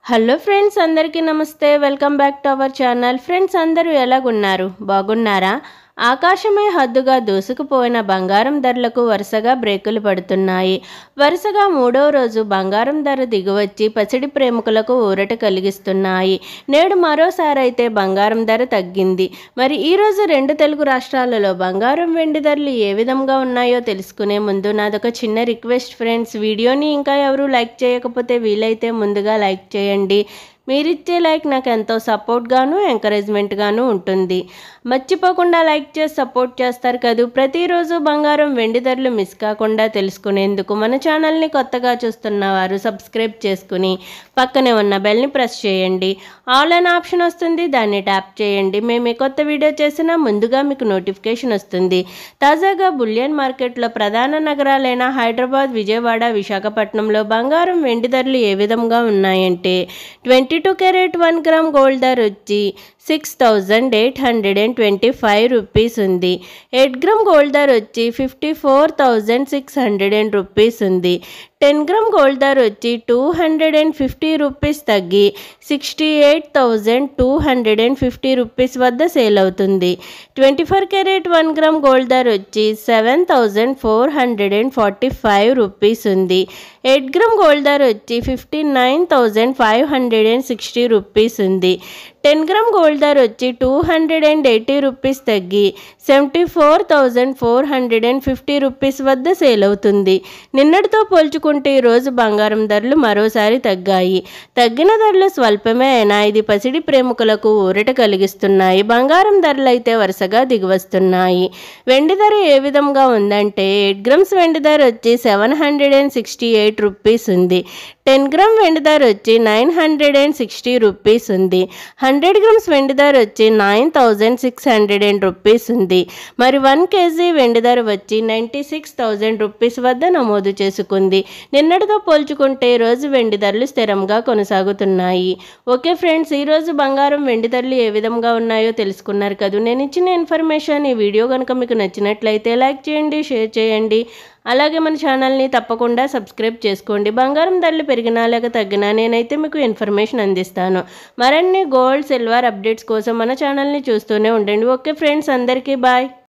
Hello friends, అందరికీ నమస్తే. Welcome back to our channel. Friends, అందరూ ఎలాగున్నారు? బాగున్నారా? ఆకాశమే హద్దుగా దూసుకుపోయిన బంగారం ధరలకు వరుసగా బ్రేకులు పడుతున్నాయి. వరుసగా మూడవ రోజు బంగారం ధర దిగువచ్చి పసిడి ప్రేమికులకు ఊరట కలిగిస్తున్నాయి. నేడు మరోసారి అయితే బంగారం ధర తగ్గింది. మరి ఈరోజు రెండు తెలుగు రాష్ట్రాలలో బంగారం వెండి ధరలు ఏ విధంగా ఉన్నాయో తెలుసుకునే ముందు నాదొక చిన్న రిక్వెస్ట్ ఫ్రెండ్స్. వీడియోని ఇంకా ఎవరు లైక్ చేయకపోతే వీలైతే ముందుగా లైక్ చేయండి. మీరిచ్చే లైక్ నాకు ఎంతో సపోర్ట్గాను ఎంకరేజ్మెంట్గాను ఉంటుంది. మర్చిపోకుండా లైక్ చేసి సపోర్ట్ చేస్తారు కదూ. ప్రతిరోజు బంగారం వెండి ధరలు మిస్ కాకుండా తెలుసుకునేందుకు మన ఛానల్ని కొత్తగా చూస్తున్నవారు సబ్స్క్రైబ్ చేసుకుని పక్కనే ఉన్న బెల్ని ప్రెస్ చేయండి. ఆల్ అనే ఆప్షన్ వస్తుంది, దాన్ని ట్యాప్ చేయండి. మేము ఏ కొత్త వీడియో చేసినా ముందుగా మీకు నోటిఫికేషన్ వస్తుంది. తాజాగా బులియన్ మార్కెట్లో ప్రధాన నగరాలైన హైదరాబాద్, విజయవాడ, విశాఖపట్నంలో బంగారం వెండి ధరలు ఏ విధంగా ఉన్నాయంటే 22 క్యారెట్ 1 గ్రామ్ గోల్డ్ ధర వచ్చి 6,825 రూపీస్ ఉంది. 8 గ్రామ్ గోల్డ్ ధర వచ్చి 54,600 రూపీస్ ఉంది. 10 గ్రామ్ గోల్డ్ ధర వచ్చి 250 రూపీస్ తగ్గి 68,250 రూపీస్ వద్ద సేల్ అవుతుంది. 24 క్యారెట్ 1 గ్రామ్ గోల్డ్ ధర వచ్చి 7,445 రూపీస్ ఉంది. 8 గ్రామ్ గోల్డ్ ధర వచ్చి 59,560 రూపీస్ ఉంది. 10 గ్రామ్ గోల్డ్ ధర వచ్చి 280 రూపీస్ తగ్గి 74,450 రూపీస్ వద్ద సేల్ అవుతుంది. నిన్నటితో పోల్చుకుంటే ఈరోజు బంగారం ధరలు మరోసారి తగ్గాయి. తగ్గిన ధరలు స్వల్పమే అయినా ఇది పసిడి ప్రేమికులకు ఊరట కలిగిస్తున్నాయి. బంగారం ధరలు అయితే వరుసగా దిగివస్తున్నాయి. వెండి ధర ఏ విధంగా ఉందంటే 8 గ్రామ్స్ వెండి ధర వచ్చి 768 రూపీస్ ఉంది. 10 గ్రామ్ వెండి ధర వచ్చి 960 రూపీస్ ఉంది. 100 గ్రామ్స్ వెండి ధర వచ్చి 9,600 రూపీస్ ఉంది. మరి 1 కేజీ వెండి ధర వచ్చి 96,000 రూపీస్ వద్ద నమోదు చేసుకుంది. నిన్నటితో పోల్చుకుంటే ఈరోజు వెండి ధరలు స్థిరంగా కొనసాగుతున్నాయి. ఓకే ఫ్రెండ్స్, ఈరోజు బంగారం వెండి ధరలు ఏ విధంగా ఉన్నాయో తెలుసుకున్నారు కదా. నేను ఇచ్చిన ఇన్ఫర్మేషన్ ఈ వీడియో కనుక మీకు నచ్చినట్లయితే లైక్ చేయండి, షేర్ చేయండి. అలాగే మన ఛానల్ని తప్పకుండా సబ్స్క్రైబ్ చేసుకోండి. బంగారం ధరలు పెరిగినా లేక తగ్గినా నేనైతే మీకు ఇన్ఫర్మేషన్ అందిస్తాను. మరిన్ని గోల్డ్, సిల్వర్ అప్డేట్స్ కోసం మన ఛానల్ని చూస్తూనే ఉండండి. ఓకే ఫ్రెండ్స్, అందరికీ బాయ్.